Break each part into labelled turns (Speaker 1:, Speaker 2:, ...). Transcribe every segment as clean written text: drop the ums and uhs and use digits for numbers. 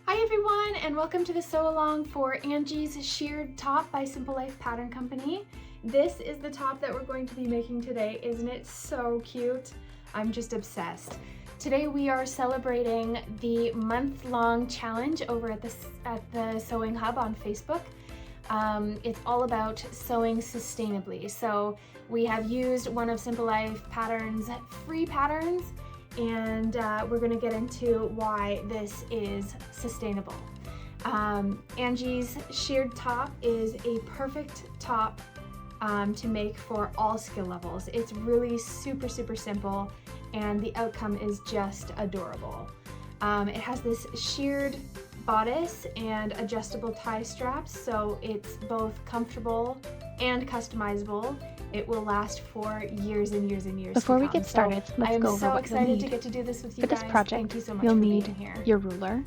Speaker 1: Hi everyone, and welcome to the sew along for Angie's Shirred top by Simple Life Pattern Company. This is the top that we're going to be making today. Isn't it so cute? I'm just obsessed. Today we are celebrating the month-long challenge over at the Sewing Hub on Facebook. It's all about sewing sustainably. So we have used one of Simple Life Pattern's free patterns, and we're going to get into why this is sustainable. Angie's Shirred top is a perfect top to make for all skill levels. It's really super simple, and the outcome is just adorable. It has this shirred bodice and adjustable tie straps, so it's both comfortable and customizable. It will last for years and years and years.
Speaker 2: Before we get started, let's go over what you'll need.
Speaker 1: I'm so excited to get to do this with you
Speaker 2: guys. For this project,
Speaker 1: thank you so much
Speaker 2: you'll
Speaker 1: for
Speaker 2: need
Speaker 1: being here.
Speaker 2: Your ruler,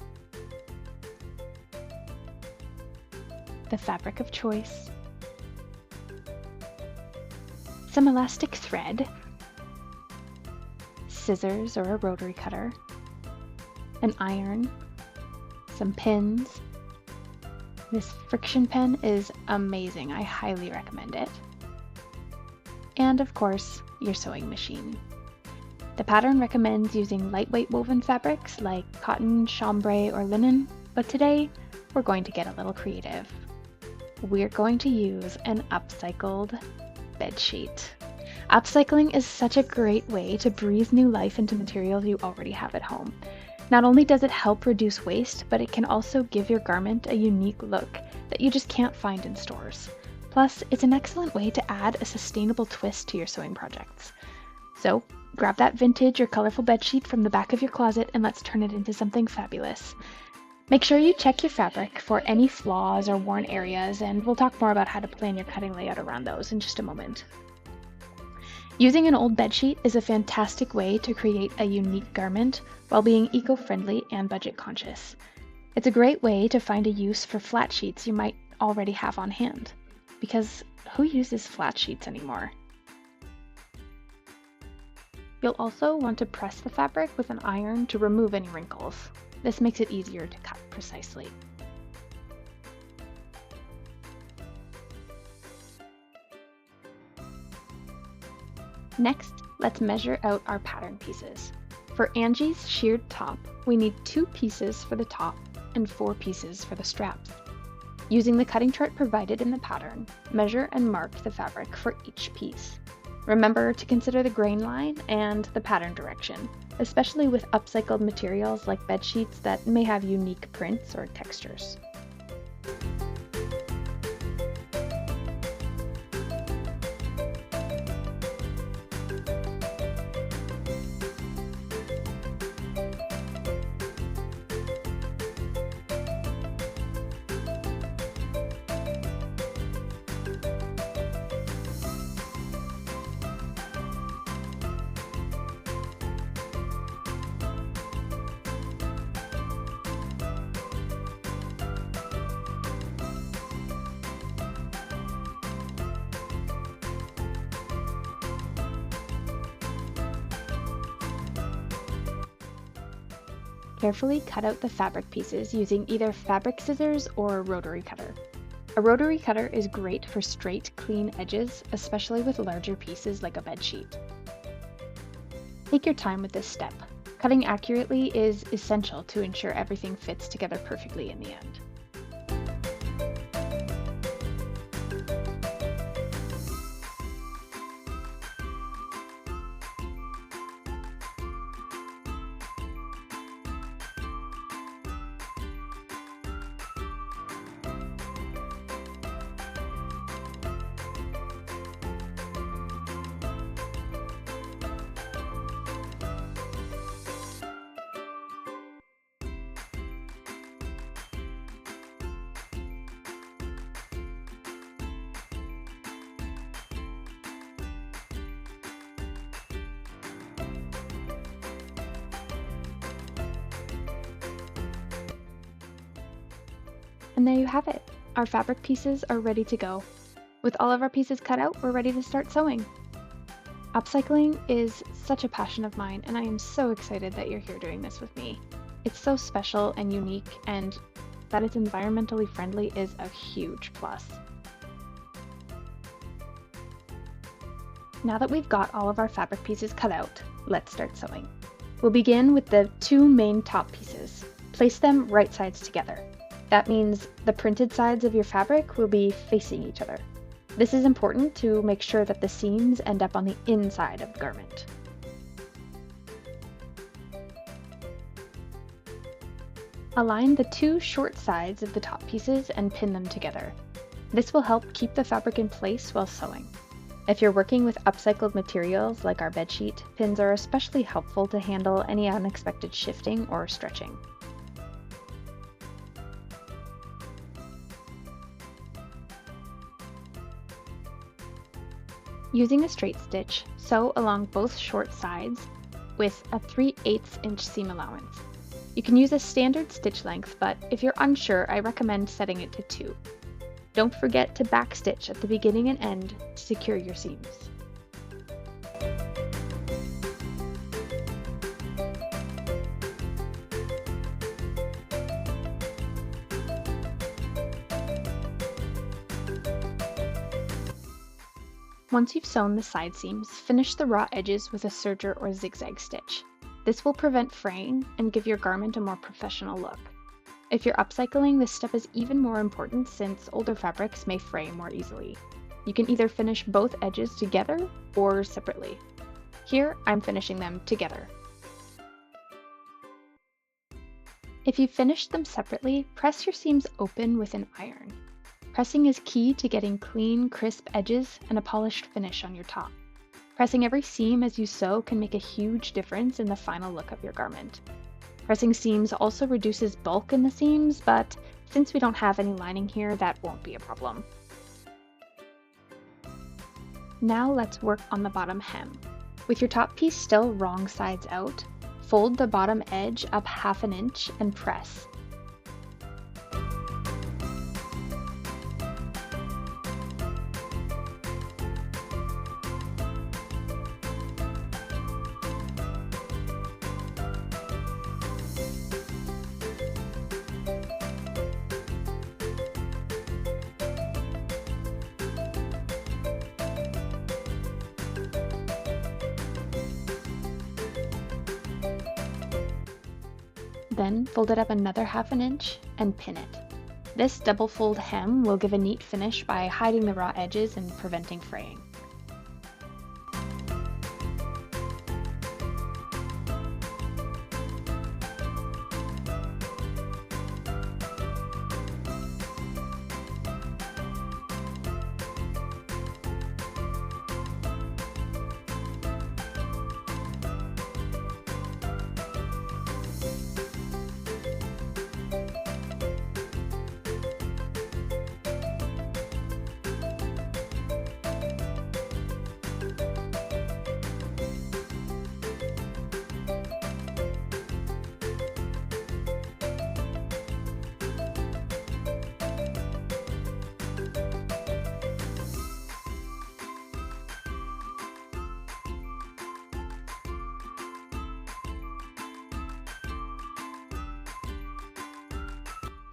Speaker 2: the fabric of choice, some elastic thread, scissors or a rotary cutter, an iron, some pins. This friction pen is amazing. I highly recommend it. And of course, your sewing machine. The pattern recommends using lightweight woven fabrics like cotton, chambray, or linen, but today we're going to get a little creative. We're going to use an upcycled bedsheet. Upcycling is such a great way to breathe new life into materials you already have at home. Not only does it help reduce waste, but it can also give your garment a unique look that you just can't find in stores. Plus, it's an excellent way to add a sustainable twist to your sewing projects. So, grab that vintage or colorful bedsheet from the back of your closet and let's turn it into something fabulous. Make sure you check your fabric for any flaws or worn areas, and we'll talk more about how to plan your cutting layout around those in just a moment. Using an old bedsheet is a fantastic way to create a unique garment while being eco-friendly and budget-conscious. It's a great way to find a use for flat sheets you might already have on hand. Because who uses flat sheets anymore? You'll also want to press the fabric with an iron to remove any wrinkles. This makes it easier to cut precisely. Next, let's measure out our pattern pieces. For Angie's shirred top, we need 2 pieces for the top and 4 pieces for the straps. Using the cutting chart provided in the pattern, measure and mark the fabric for each piece. Remember to consider the grain line and the pattern direction, especially with upcycled materials like bed sheets that may have unique prints or textures. Carefully cut out the fabric pieces using either fabric scissors or a rotary cutter. A rotary cutter is great for straight, clean edges, especially with larger pieces like a bed sheet. Take your time with this step. Cutting accurately is essential to ensure everything fits together perfectly in the end. And there you have it. Our fabric pieces are ready to go. With all of our pieces cut out, we're ready to start sewing. Upcycling is such a passion of mine, and I am so excited that you're here doing this with me. It's so special and unique, and that it's environmentally friendly is a huge plus. Now that we've got all of our fabric pieces cut out, let's start sewing. We'll begin with the two main top pieces. Place them right sides together. That means the printed sides of your fabric will be facing each other. This is important to make sure that the seams end up on the inside of the garment. Align the two short sides of the top pieces and pin them together. This will help keep the fabric in place while sewing. If you're working with upcycled materials like our bedsheet, pins are especially helpful to handle any unexpected shifting or stretching. Using a straight stitch, sew along both short sides with a 3/8 inch seam allowance. You can use a standard stitch length, but if you're unsure, I recommend setting it to 2. Don't forget to backstitch at the beginning and end to secure your seams. Once you've sewn the side seams, finish the raw edges with a serger or zigzag stitch. This will prevent fraying and give your garment a more professional look. If you're upcycling, this step is even more important since older fabrics may fray more easily. You can either finish both edges together or separately. Here, I'm finishing them together. If you've finished them separately, press your seams open with an iron. Pressing is key to getting clean, crisp edges and a polished finish on your top. Pressing every seam as you sew can make a huge difference in the final look of your garment. Pressing seams also reduces bulk in the seams, but since we don't have any lining here, that won't be a problem. Now let's work on the bottom hem. With your top piece still wrong sides out, fold the bottom edge up 1/2 inch and press. Then fold it up another 1/2 inch and pin it. This double fold hem will give a neat finish by hiding the raw edges and preventing fraying.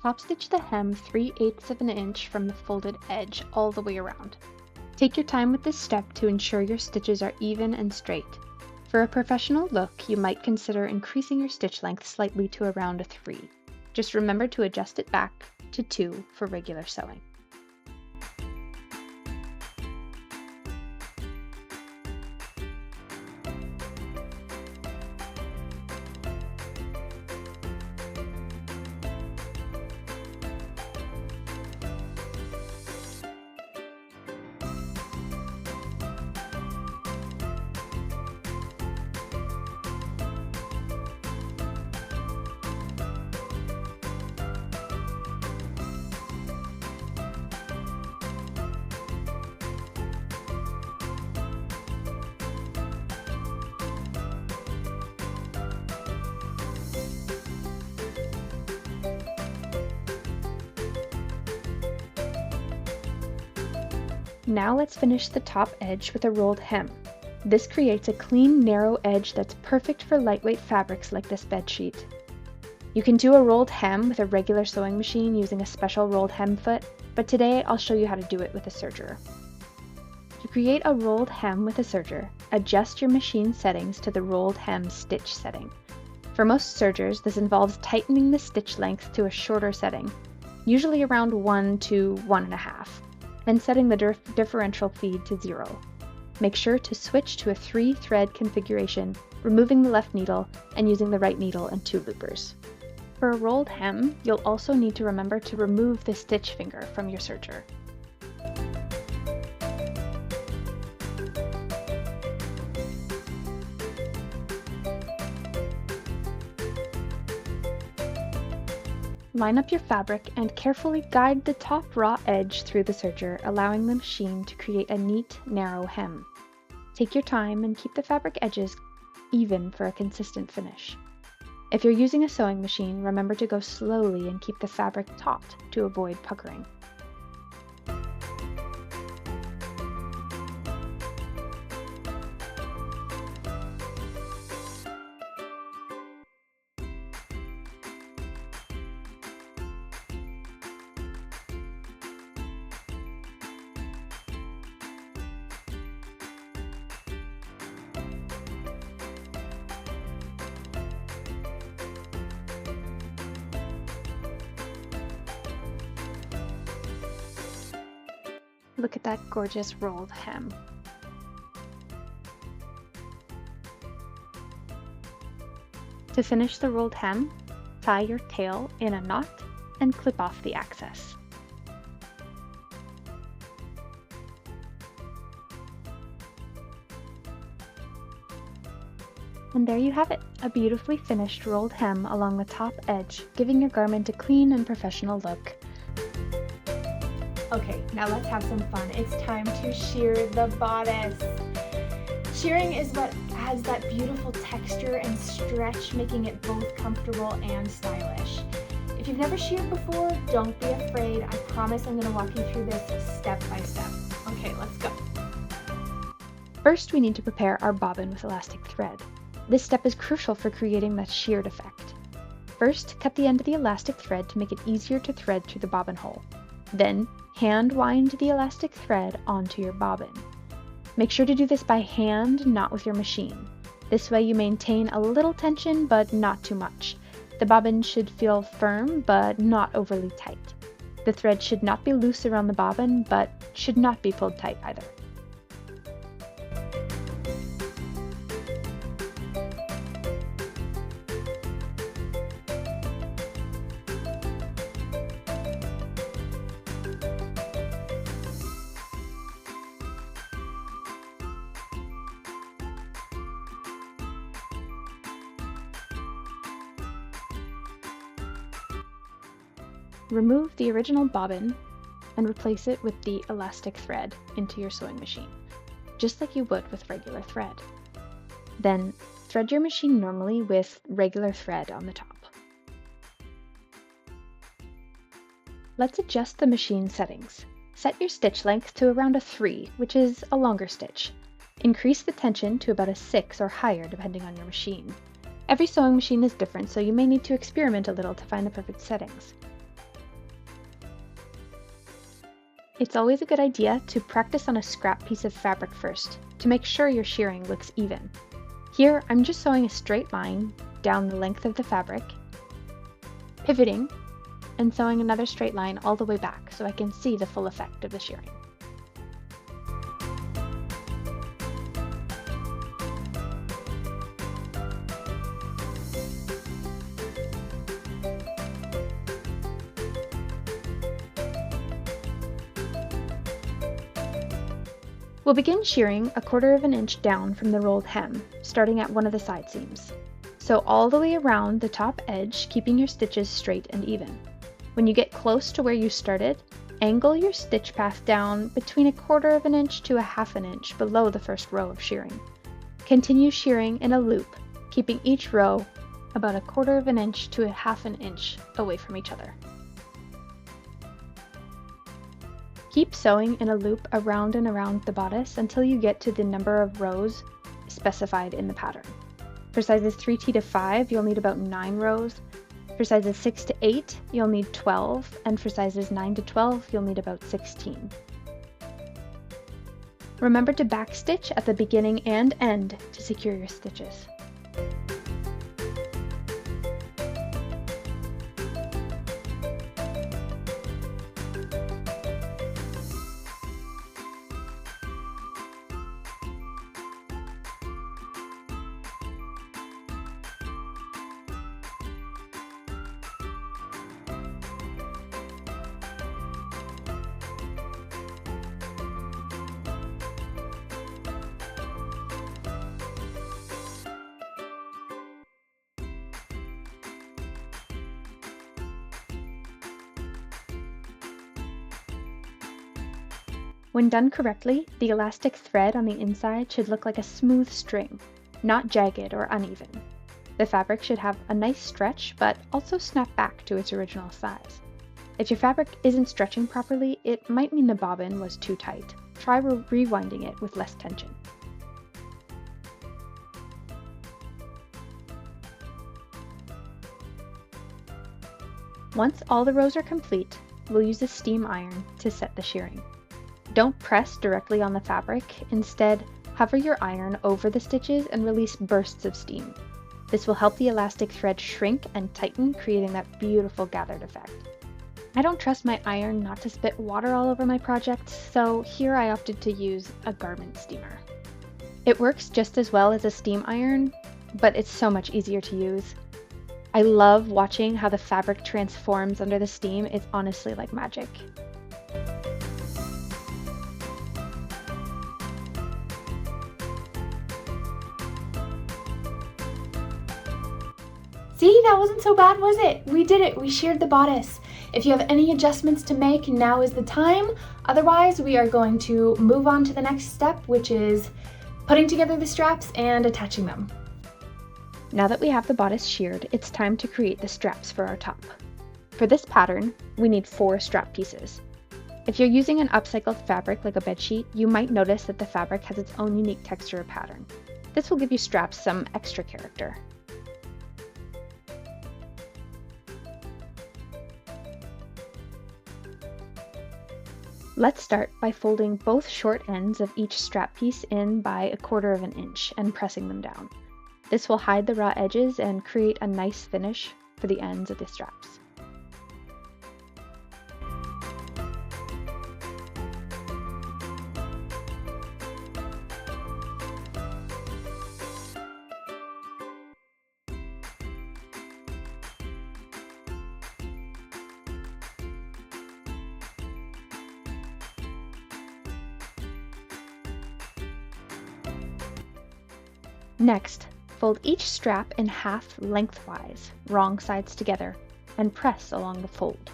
Speaker 2: Top stitch the hem 3/8 of an inch from the folded edge all the way around. Take your time with this step to ensure your stitches are even and straight. For a professional look, you might consider increasing your stitch length slightly to around a 3. Just remember to adjust it back to 2 for regular sewing. Now let's finish the top edge with a rolled hem. This creates a clean, narrow edge that's perfect for lightweight fabrics like this bedsheet. You can do a rolled hem with a regular sewing machine using a special rolled hem foot, but today I'll show you how to do it with a serger. To create a rolled hem with a serger, adjust your machine settings to the rolled hem stitch setting. For most sergers, this involves tightening the stitch length to a shorter setting, usually around 1 to 1.5, and setting the differential feed to 0. Make sure to switch to a 3-thread configuration, removing the left needle and using the right needle and 2 loopers. For a rolled hem, you'll also need to remember to remove the stitch finger from your serger. Line up your fabric and carefully guide the top raw edge through the serger, allowing the machine to create a neat, narrow hem. Take your time and keep the fabric edges even for a consistent finish. If you're using a sewing machine, remember to go slowly and keep the fabric taut to avoid puckering. Look at that gorgeous rolled hem. To finish the rolled hem, tie your tail in a knot and clip off the excess. And there you have it, a beautifully finished rolled hem along the top edge, giving your garment a clean and professional look.
Speaker 1: Okay, now let's have some fun. It's time to shear the bodice. Shearing is what has that beautiful texture and stretch, making it both comfortable and stylish. If you've never sheared before, don't be afraid. I promise I'm going to walk you through this step by step. Okay, let's go.
Speaker 2: First, we need to prepare our bobbin with elastic thread. This step is crucial for creating that sheared effect. First, cut the end of the elastic thread to make it easier to thread through the bobbin hole. Then, hand wind the elastic thread onto your bobbin. Make sure to do this by hand, not with your machine. This way you maintain a little tension, but not too much. The bobbin should feel firm, but not overly tight. The thread should not be loose around the bobbin, but should not be pulled tight either. Remove the original bobbin and replace it with the elastic thread into your sewing machine, just like you would with regular thread. Then thread your machine normally with regular thread on the top. Let's adjust the machine settings. Set your stitch length to around a 3, which is a longer stitch. Increase the tension to about a 6 or higher depending on your machine. Every sewing machine is different, so you may need to experiment a little to find the perfect settings. It's always a good idea to practice on a scrap piece of fabric first, to make sure your shearing looks even. Here, I'm just sewing a straight line down the length of the fabric, pivoting, and sewing another straight line all the way back so I can see the full effect of the shearing. We'll begin shearing a 1/4 inch down from the rolled hem, starting at one of the side seams. Sew all the way around the top edge, keeping your stitches straight and even. When you get close to where you started, angle your stitch path down between a 1/4 inch to a 1/2 inch below the first row of shearing. Continue shearing in a loop, keeping each row about a 1/4 inch to a 1/2 inch away from each other. Keep sewing in a loop around and around the bodice until you get to the number of rows specified in the pattern. For sizes 3T to 5, you'll need about 9 rows. For sizes 6 to 8, you'll need 12, and for sizes 9 to 12, you'll need about 16. Remember to backstitch at the beginning and end to secure your stitches. When done correctly, the elastic thread on the inside should look like a smooth string, not jagged or uneven. The fabric should have a nice stretch, but also snap back to its original size. If your fabric isn't stretching properly, it might mean the bobbin was too tight. Try rewinding it with less tension. Once all the rows are complete, we'll use a steam iron to set the shirring. Don't press directly on the fabric. Instead, hover your iron over the stitches and release bursts of steam. This will help the elastic thread shrink and tighten, creating that beautiful gathered effect. I don't trust my iron not to spit water all over my project, so here I opted to use a garment steamer. It works just as well as a steam iron, but it's so much easier to use. I love watching how the fabric transforms under the steam. It's honestly like magic.
Speaker 1: See, that wasn't so bad, was it? We did it. We sheared the bodice. If you have any adjustments to make, now is the time. Otherwise, we are going to move on to the next step, which is putting together the straps and attaching them.
Speaker 2: Now that we have the bodice sheared, it's time to create the straps for our top. For this pattern, we need 4 strap pieces. If you're using an upcycled fabric like a bedsheet, you might notice that the fabric has its own unique texture or pattern. This will give your straps some extra character. Let's start by folding both short ends of each strap piece in by 1/4 inch and pressing them down. This will hide the raw edges and create a nice finish for the ends of the straps. Next, fold each strap in half lengthwise, wrong sides together, and press along the fold.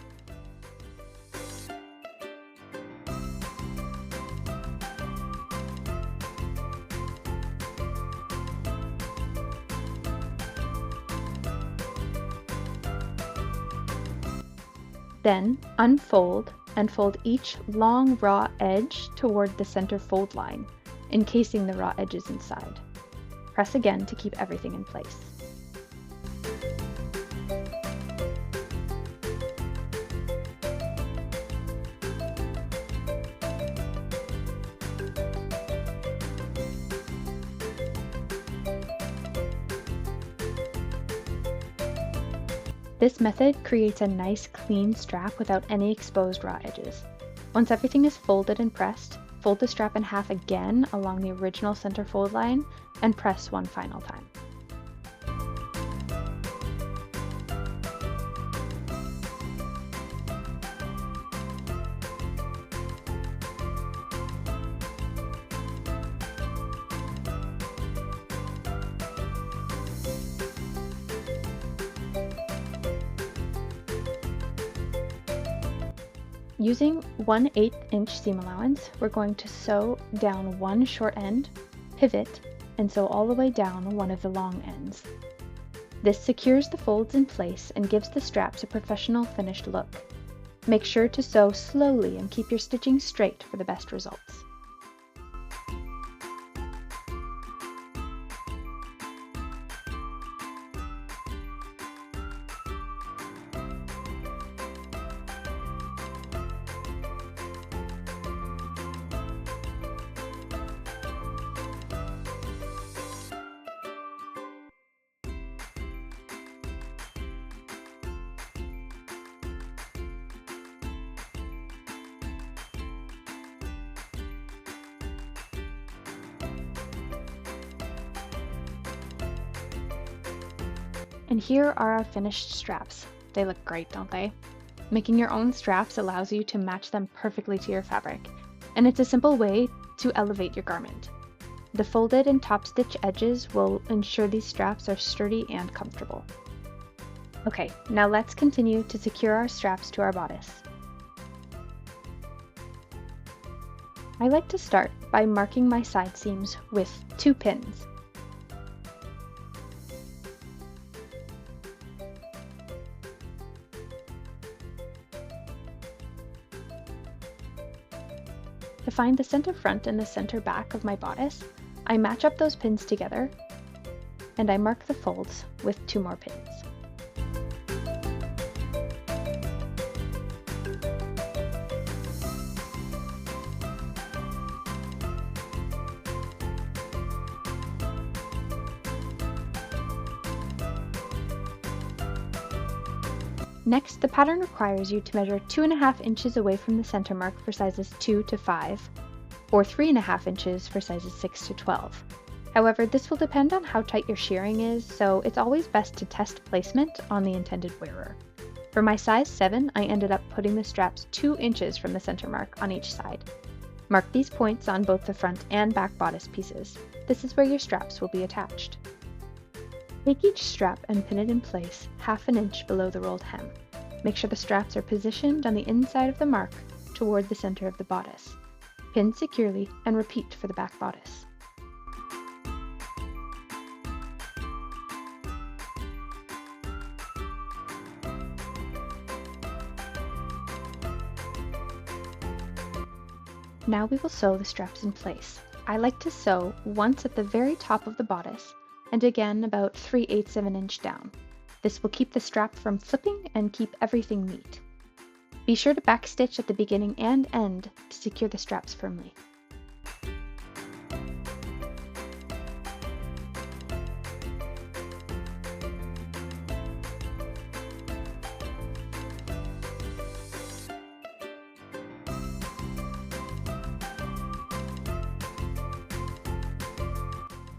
Speaker 2: Then unfold and fold each long raw edge toward the center fold line, encasing the raw edges inside. Press again to keep everything in place. This method creates a nice clean strap without any exposed raw edges. Once everything is folded and pressed, fold the strap in half again along the original center fold line and press one final time. Using 1/8 inch seam allowance, we're going to sew down one short end, pivot, and sew all the way down one of the long ends. This secures the folds in place and gives the straps a professional finished look. Make sure to sew slowly and keep your stitching straight for the best results. And here are our finished straps. They look great, don't they? Making your own straps allows you to match them perfectly to your fabric, and it's a simple way to elevate your garment. The folded and top stitch edges will ensure these straps are sturdy and comfortable. Okay, now let's continue to secure our straps to our bodice. I like to start by marking my side seams with 2 pins. To find the center front and the center back of my bodice, I match up those pins together, and I mark the folds with 2 more pins. Next, the pattern requires you to measure 2.5 inches away from the center mark for sizes 2 to 5, or 3.5 inches for sizes 6 to 12. However, this will depend on how tight your shearing is, so it's always best to test placement on the intended wearer. For my size 7, I ended up putting the straps 2 inches from the center mark on each side. Mark these points on both the front and back bodice pieces. This is where your straps will be attached. Take each strap and pin it in place 1/2 inch below the rolled hem. Make sure the straps are positioned on the inside of the mark toward the center of the bodice. Pin securely and repeat for the back bodice. Now we will sew the straps in place. I like to sew once at the very top of the bodice and again about 3/8 of an inch down. This will keep the strap from flipping and keep everything neat. Be sure to backstitch at the beginning and end to secure the straps firmly.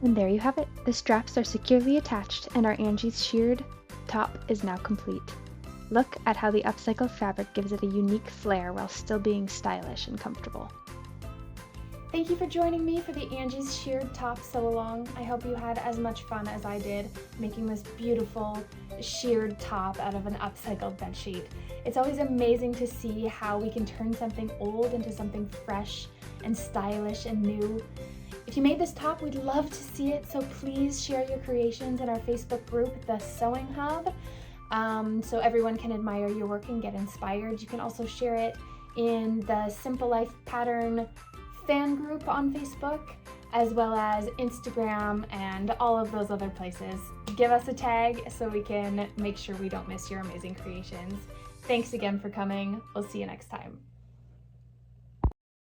Speaker 2: And there you have it. The straps are securely attached and our Angie's Shirred top is now complete. Look at how the upcycled fabric gives it a unique flair while still being stylish and comfortable.
Speaker 1: Thank you for joining me for the Angie's Shirred top sew along. I hope you had as much fun as I did making this beautiful shirred top out of an upcycled bedsheet. It's always amazing to see how we can turn something old into something fresh and stylish and new. If you made this top, we'd love to see it, so please share your creations in our Facebook group, The Sewing Hub, so everyone can admire your work and get inspired. You can also share it in the Simple Life Pattern fan group on Facebook, as well as Instagram and all of those other places. Give us a tag so we can make sure we don't miss your amazing creations. Thanks again for coming. We'll see you next time.